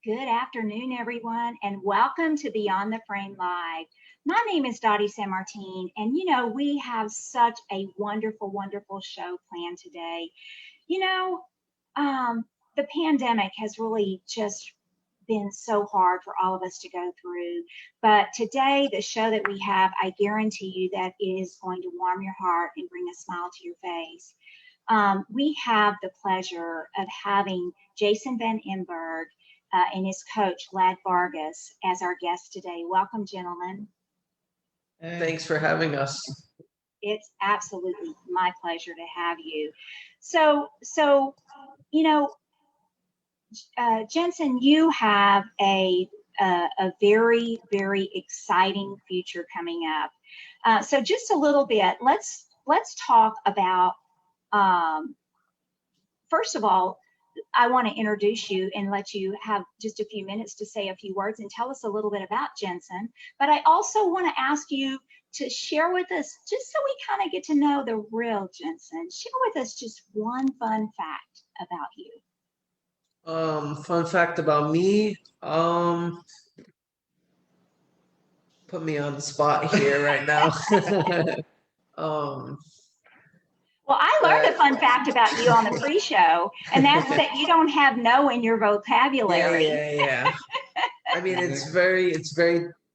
Good afternoon, everyone, and welcome to Beyond the Frame Live. My name is Dottie San Martin, and we have such a wonderful, wonderful show planned today. You know, the pandemic has really just been so hard for all of us to go through. But today, the show that we have, I guarantee you that it is going to warm your heart and bring a smile to your face. We have the pleasure of having Jenson Van Emburgh and his coach, Vlad Farcas, as our guest today. Welcome, gentlemen. Thanks for having us. It's absolutely my pleasure to have you. So Jenson, you have a very, very exciting future coming up. So just a little bit, let's talk about, first of all, I want to introduce you and let you have just a few minutes to say a few words and tell us a little bit about Jenson. But I also want to ask you to share with us, just so we kind of get to know the real Jenson, share with us just one fun fact about you. Fun fact about me, put me on the spot here right now. Well, I learned a fun fact about you on the pre-show, and that's that you don't have no in your vocabulary. Yeah. I mean, it's very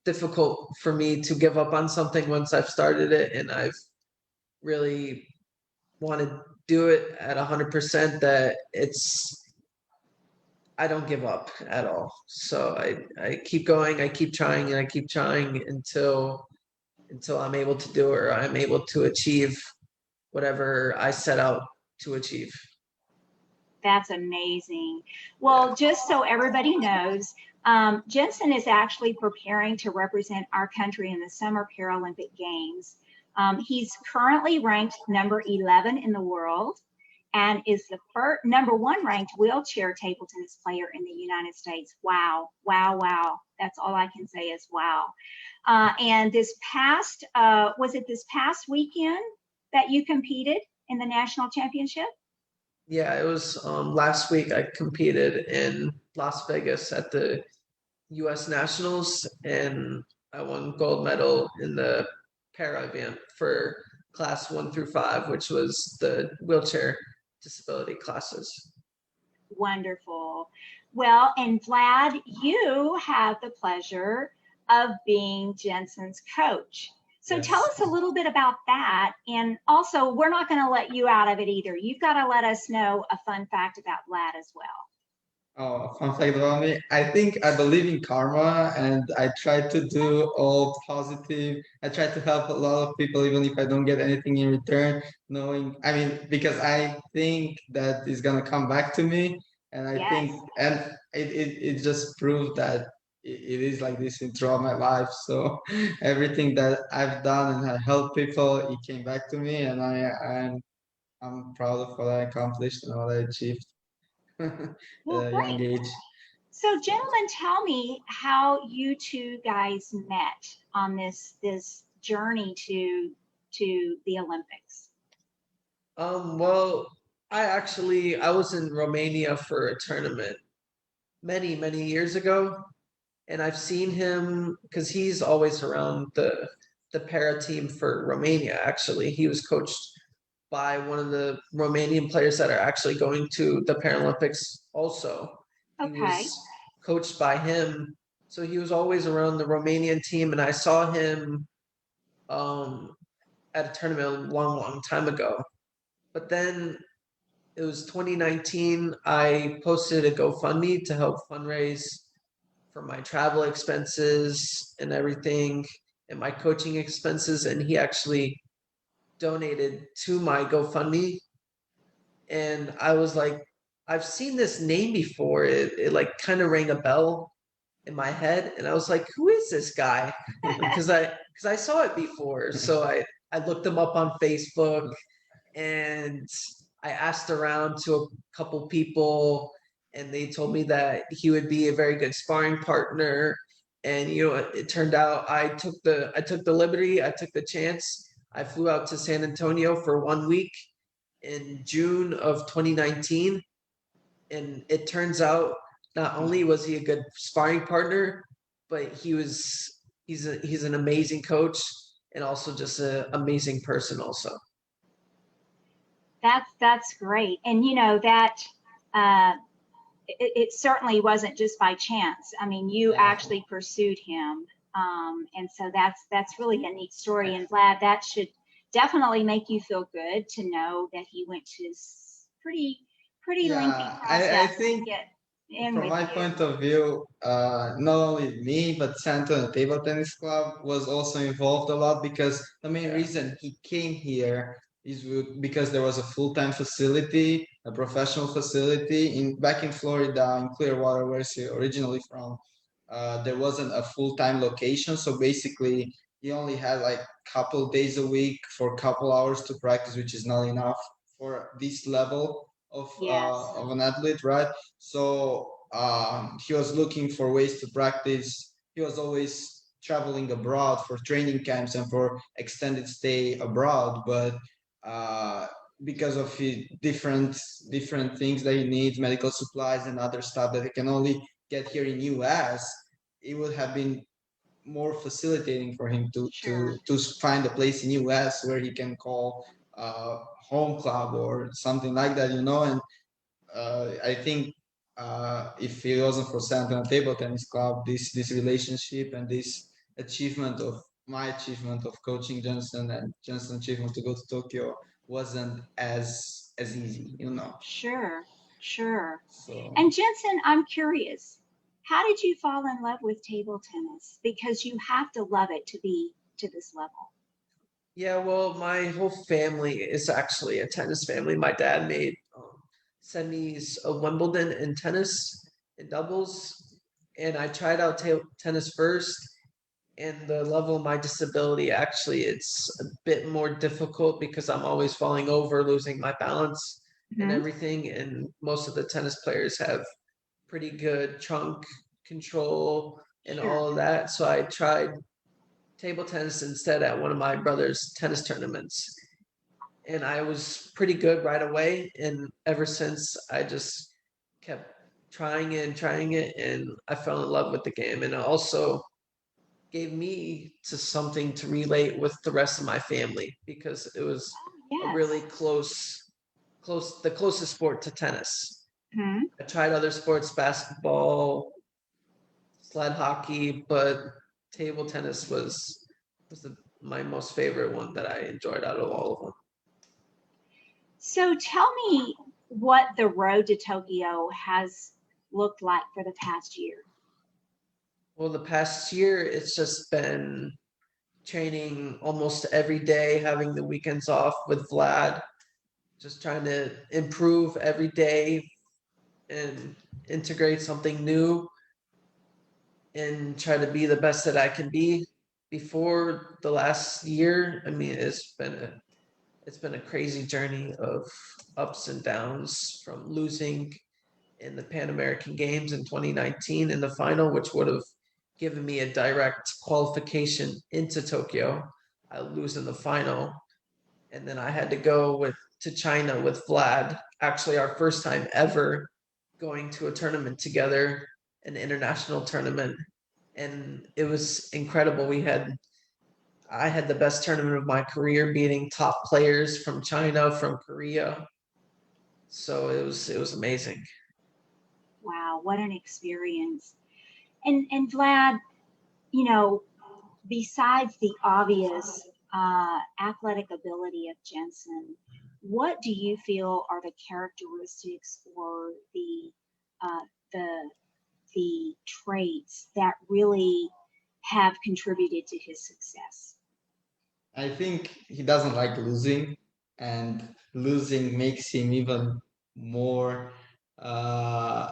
difficult for me to give up on something once I've started it, and I've really want to do it at 100%. That I don't give up at all. So I keep going, I keep trying, and I keep trying until I'm able to do it, or I'm able to achieve whatever I set out to achieve. That's amazing. Well, just so everybody knows, Jenson is actually preparing to represent our country in the Summer Paralympic Games. He's currently ranked number 11 in the world and is the number 1 ranked wheelchair table tennis player in the United States. Wow, wow, wow. That's all I can say is wow. And this past, was it this past weekend that you competed in the national championship? Yeah, it was last week. I competed in Las Vegas at the U.S. Nationals, and I won gold medal in the para event for class 1 through 5, which was the wheelchair disability classes. Wonderful. Well, and Vlad, you have the pleasure of being Jenson's coach. So Yes. Tell us a little bit about that. And also, we're not going to let you out of it either. You've got to let us know a fun fact about Vlad as well. Oh, fun fact about me. I think I believe in karma and I try to do all positive. I try to help a lot of people, even if I don't get anything in return, because I think that it's gonna come back to me. And I think, Yes. and it just proved that it is like this throughout my life. So everything that I've done and I helped people, it came back to me, and I'm proud of what I accomplished and what I achieved. Well, At a young great. age. So, gentlemen, tell me how you two guys met on this journey to the Olympics. Well, I was in Romania for a tournament many years ago, and I've seen him because he's always around the para team for Romania. Actually, he was coached by one of the Romanian players that are actually going to the Paralympics also. He Okay. was coached by him. So he was always around the Romanian team, and I saw him at a tournament a long time ago. But then it was 2019. I posted a GoFundMe to help fundraise for my travel expenses and everything and my coaching expenses. And he actually donated to my GoFundMe. And I was like, I've seen this name before. It like kind of rang a bell in my head. And I was like, who is this guy? Because I saw it before. So I looked him up on Facebook and I asked around to a couple people, and they told me that he would be a very good sparring partner. And it turned out I took the liberty, I took the chance. I flew out to San Antonio for 1 week in June of 2019, and it turns out not only was he a good sparring partner, but he's an amazing coach and also just an amazing person also. That's great. And you know that it certainly wasn't just by chance. I mean, you Yeah. actually pursued him. And so that's really a neat story. And Vlad, that should definitely make you feel good to know that he went to this pretty lengthy Yeah, I process to think get in from with my you. point of view, not only me, but San Antonio Table Tennis Club was also involved a lot because the main Yeah. reason he came here is because there was a full-time facility, a professional facility back in Florida, in Clearwater, where he's originally from. There wasn't a full-time location, so basically he only had like couple days a week for a couple hours to practice, which is not enough for this level Yes, of an athlete, right? So he was looking for ways to practice. He was always traveling abroad for training camps and for extended stay abroad, but uh, because of his different things that he needs, medical supplies and other stuff that he can only get here in US, it would have been more facilitating for him sure. to find a place in US where he can call home club or something like that, you know. And I think if it wasn't for San Antonio Table Tennis Club, this relationship and this achievement of my achievement of coaching Jenson and Jenson's achievement to go to Tokyo wasn't as easy, you know. Sure, sure. So And Jensen, I'm curious, how did you fall in love with table tennis? Because you have to love it to be to this level. Yeah, well, my whole family is actually a tennis family. My dad made semis of Wimbledon in tennis in doubles, and I tried out tennis first. And the level of my disability, actually, it's a bit more difficult because I'm always falling over, losing my balance and Hmm. everything. And most of the tennis players have pretty good trunk control and Sure. all of that. So I tried table tennis instead at one of my brother's tennis tournaments. And I was pretty good right away. And ever since, I just kept trying it, and I fell in love with the game. And it also gave me to something to relate with the rest of my family because it was a really Yes. the closest sport to tennis. Hmm. I tried other sports, basketball, sled hockey, but table tennis was my most favorite one that I enjoyed out of all of them. So tell me what the road to Tokyo has looked like for the past year. Well, the past year it's just been training almost every day, having the weekends off with Vlad, just trying to improve every day and integrate something new and try to be the best that I can be. Before the last year, I mean, it's been a crazy journey of ups and downs, from losing in the Pan American Games in 2019 in the final, which would have given me a direct qualification into Tokyo. I lose in the final, and then I had to go to China with Vlad. Actually, our first time ever going to a tournament together, an international tournament, and it was incredible. I had the best tournament of my career, beating top players from China, from Korea. So it was amazing. Wow, what an experience. And Vlad, you know, besides the obvious athletic ability of Jensen, what do you feel are the characteristics or uh, the the traits that really have contributed to his success? I think he doesn't like losing, and losing makes him even more. I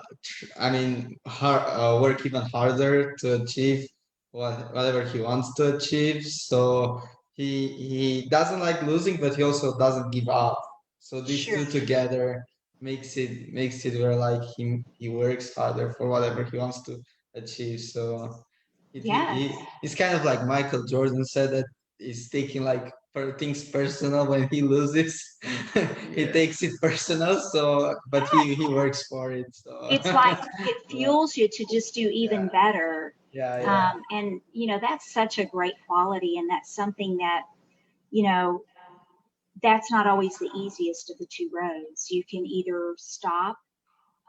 mean, work even harder to achieve whatever he wants to achieve. So he doesn't like losing, but he also doesn't give up. So these Sure. two together makes it where like he works harder for whatever he wants to achieve. So Yes. it's kind of like Michael Jordan said that is taking like for things personal when he loses. He Yeah. takes it personal. So, but he works for it. So, It's like it yeah, fuels you to just do even yeah, better. yeah, yeah. And, that's such a great quality. And that's something that, you know, that's not always the easiest of the two roads. You can either stop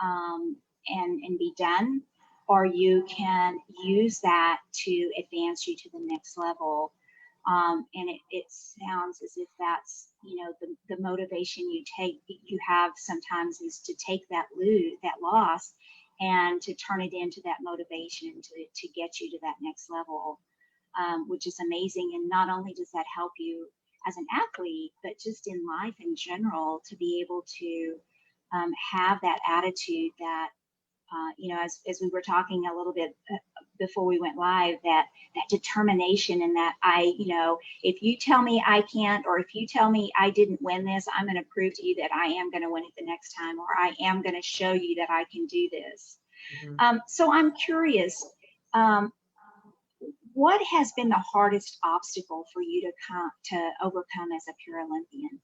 and be done, or you can use that to advance you to the next level. And it sounds as if that's the motivation you have sometimes is to take that loss and to turn it into that motivation to get you to that next level, which is amazing. And not only does that help you as an athlete, but just in life in general, to be able to have that attitude that, as we were talking a little bit before we went live, that determination, and that if you tell me I can't, or if you tell me I didn't win this, I'm going to prove to you that I am going to win it the next time, or I am going to show you that I can do this. Mhm. So I'm curious, what has been the hardest obstacle for you to overcome as a Paralympian?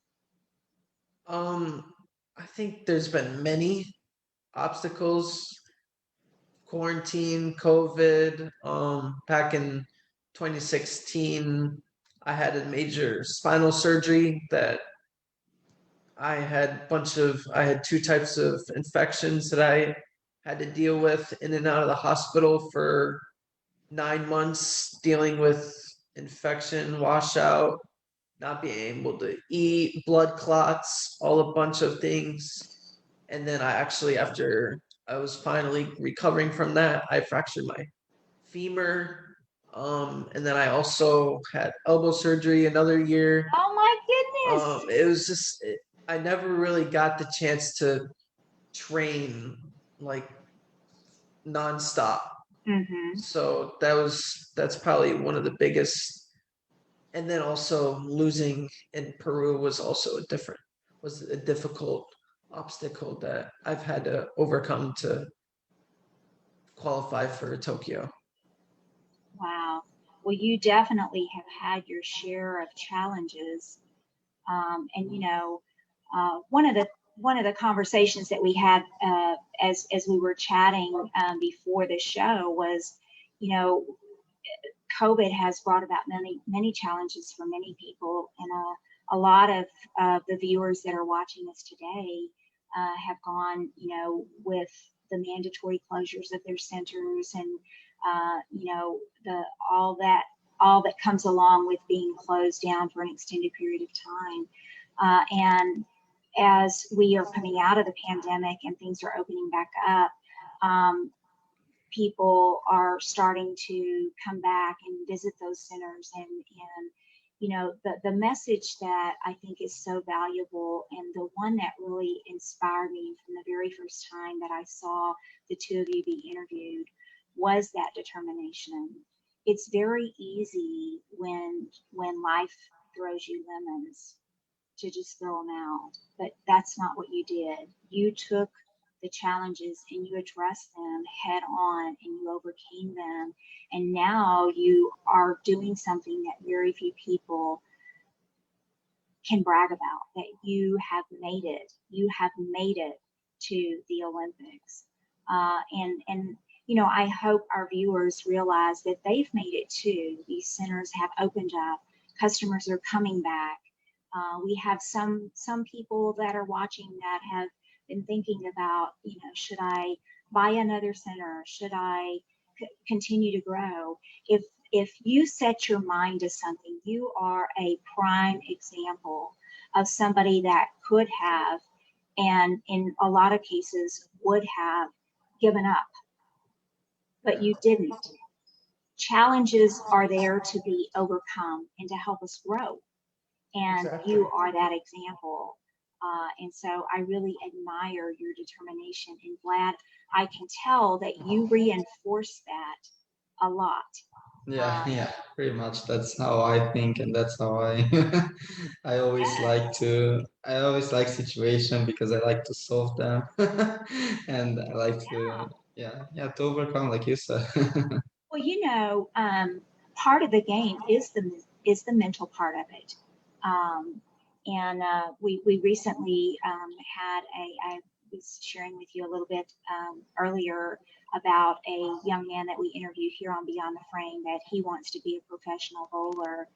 I think there's been many obstacles, quarantine, COVID. Back in 2016, I had a major spinal surgery that I had two types of infections that I had to deal with in and out of the hospital for 9 months, dealing with infection, washout, not being able to eat, blood clots, all a bunch of things. And then after I was finally recovering from that, I fractured my femur. And then I also had elbow surgery another year. Oh my goodness. It was I never really got the chance to train like nonstop. Mm-hmm. So that's probably one of the biggest. And then also losing in Peru was a difficult obstacle that I've had to overcome to qualify for Tokyo. Wow. Well, you definitely have had your share of challenges. And one of the conversations that we had as we were chatting before the show was, you know, COVID has brought about many challenges for many people, and a lot of the viewers that are watching us today have gone, with the mandatory closures of their centers, and the all that comes along with being closed down for an extended period of time, and as we are coming out of the pandemic and things are opening back up. People are starting to come back and visit those centers, and the message that I think is so valuable, and the one that really inspired me from the very first time that I saw the two of you be interviewed, was that determination. It's very easy when life throws you lemons to just throw them out, but that's not what you did. You took the challenges and you addressed them head on, and you overcame them, and now you are doing something that very few people can brag about, that you have made it. You have made it to the Olympics. And I hope our viewers realize that they've made it too. These centers have opened up. Customers are coming back. We have some people that are watching that have been thinking about, should I buy another center? Should I continue to grow? If you set your mind to something, you are a prime example of somebody that could have, and in a lot of cases would have, given up, but Yeah, you didn't. Challenges are there to be overcome and to help us grow, and exactly. you are that example. And so I really admire your determination. And Vlad, I can tell that you reinforce that a lot. Yeah, Uh, yeah, pretty much. That's how I think, and that's how I I always like situation because I like to solve them, and I like to, yeah. yeah, yeah, to overcome, like you said. Well, part of the game is the mental part of it. We recently I was sharing with you a little bit earlier about a young man that we interviewed here on Beyond the Frame, that he wants to be a professional bowler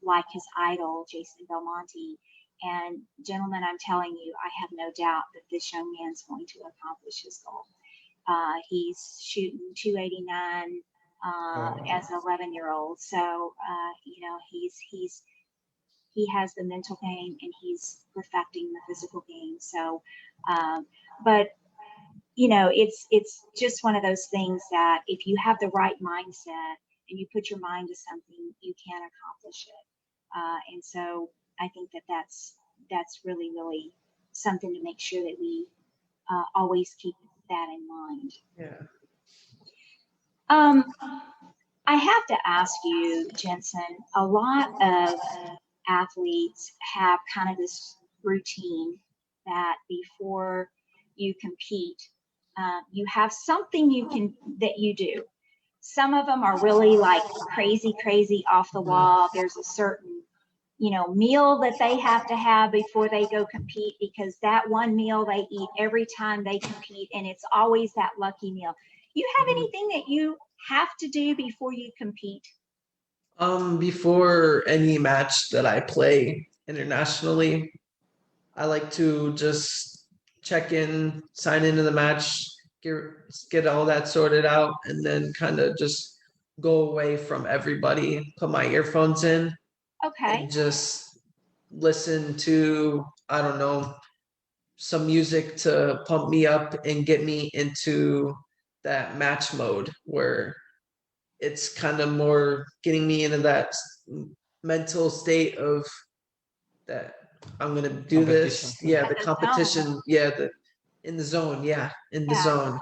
like his idol, Jason Belmonte. And gentlemen, I'm telling you, I have no doubt that this young man's going to accomplish his goal. He's shooting 289 as an 11-year-old. So, he has the mental game and he's perfecting the physical game. So, but it's just one of those things that if you have the right mindset and you put your mind to something, you can accomplish it. And so I think that that's really, really something to make sure that we always keep that in mind. Yeah. I have to ask you, Jenson, a lot of athletes have kind of this routine that before you compete, you have something that you do. Some of them are really like crazy off the wall. There's a certain meal that they have to have before they go compete, because that one meal they eat every time they compete, and it's always that lucky meal. You have anything that you have to do before you compete? Before any match that I play internationally, I like to just check in, sign into the match, get all that sorted out, and then kind of just go away from everybody, put my earphones in, Okay. and just listen to, I don't know, some music to pump me up and get me into that match mode where it's kind of more getting me into that mental state of that I'm gonna do this. Yeah, the competition. Yeah, in the zone. Yeah, in the zone.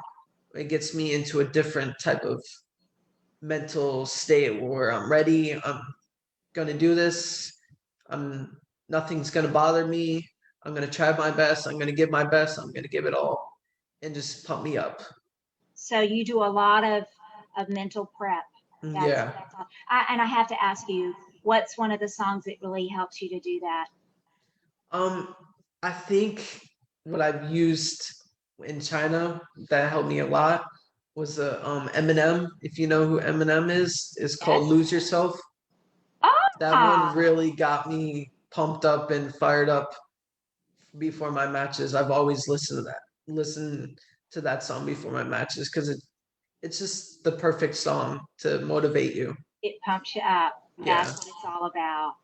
It gets me into a different type of mental state where I'm ready. I'm gonna do this. Nothing's gonna bother me. I'm gonna try my best. I'm gonna give my best. I'm gonna give it all, and just pump me up. So you do a lot of mental prep. Yeah. And I have to ask you, what's one of the songs that really helps you to do that? I think what I've used in China that helped me a lot was Eminem. If you know who Eminem is called "Lose Yourself." That one really got me pumped up and fired up before my matches. I've always listened to that song before my matches because it's just the perfect song to motivate you. It pumps you up. That's what it's all about.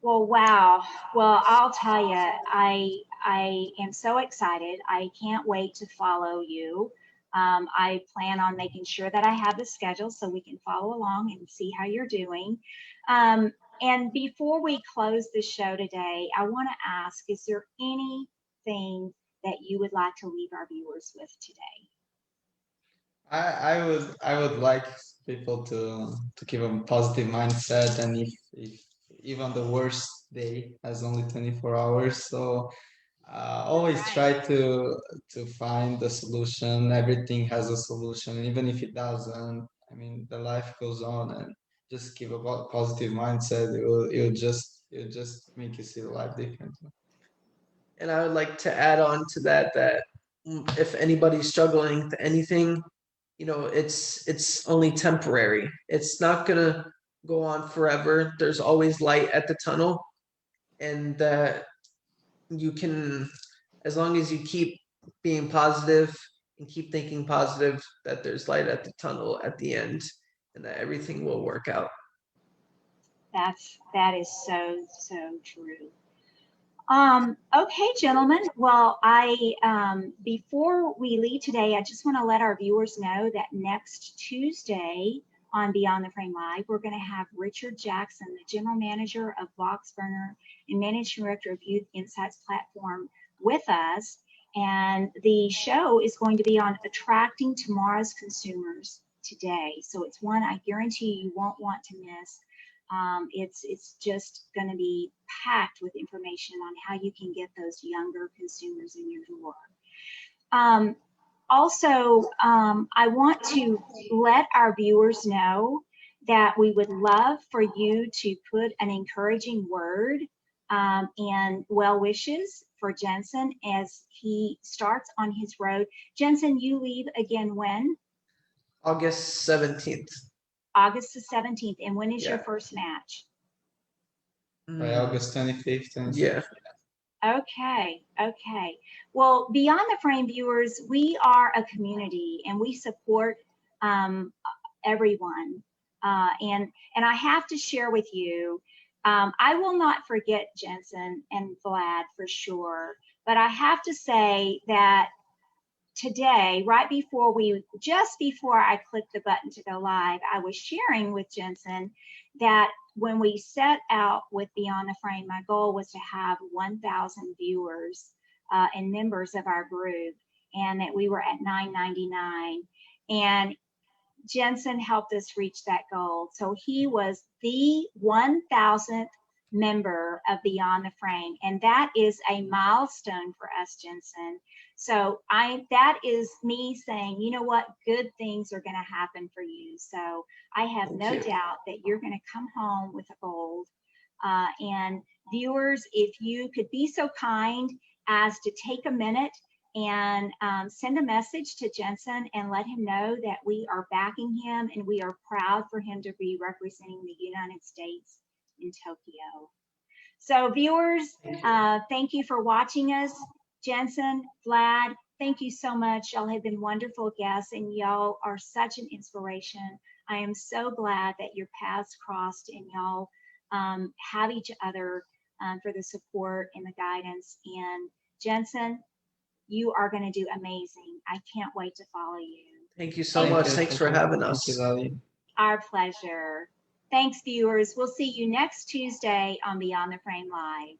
Well, wow. Well, I'll tell you, I am so excited. I can't wait to follow you. I plan on making sure that I have the schedule so we can follow along and see how you're doing. And before we close the show today, I want to ask, is there anything that you would like to leave our viewers with today? I would like people to keep a positive mindset, and if even the worst day has only 24 hours, so always try to find the solution. Everything has a solution, even if it doesn't. I mean, the life goes on, and just keep a positive mindset. It'll just make you see the life differently. And I would like to add on to that if anybody's struggling with anything, it's only temporary. It's not gonna go on forever. There's always light at the tunnel, and that you can, as long as you keep being positive and keep thinking positive, that there's light at the tunnel at the end, and that everything will work out. That is so true. Okay, gentlemen. Well, before we leave today, I just want to let our viewers know that next Tuesday on Beyond the Frame Live, we're going to have Richard Jackson, the General Manager of Voxburner and Managing Director of Youth Insights Platform, with us. And the show is going to be on attracting tomorrow's consumers today. So it's one I guarantee you won't want to miss. It's just going to be packed with information on how you can get those younger consumers in your door. Also, I want to let our viewers know that we would love for you to put an encouraging word and well wishes for Jenson as he starts on his road. Jenson, you leave again when? August 17th. August the 17th. And when is your Yeah. first match? By August 25th. Yeah. Okay, okay. Well, Beyond the Frame viewers, we are a community and we support everyone. And I have to share with you, I will not forget Jenson and Vlad for sure, but I have to say that today, just before I clicked the button to go live, I was sharing with Jenson that when we set out with Beyond the Frame, my goal was to have 1,000 viewers and members of our group, and that we were at 999. And Jenson helped us reach that goal. So he was the 1,000th member of Beyond the Frame, and that is a milestone for us, Jenson. So that is me saying, you know what, good things are going to happen for you. So I have no doubt that you're going to come home with a gold. And viewers, if you could be so kind as to take a minute and send a message to Jenson and let him know that we are backing him and we are proud for him to be representing the United States in Tokyo. So viewers, thank you for watching us. Jenson, Vlad, thank you so much. Y'all have been wonderful guests and y'all are such an inspiration. I am so glad that your paths crossed and y'all have each other for the support and the guidance. And Jenson, you are going to do amazing. I can't wait to follow you. Thank you so much. Thanks for having us. Thank you, Dottie. Our pleasure. Thanks, viewers. We'll see you next Tuesday on Beyond the Frame Live.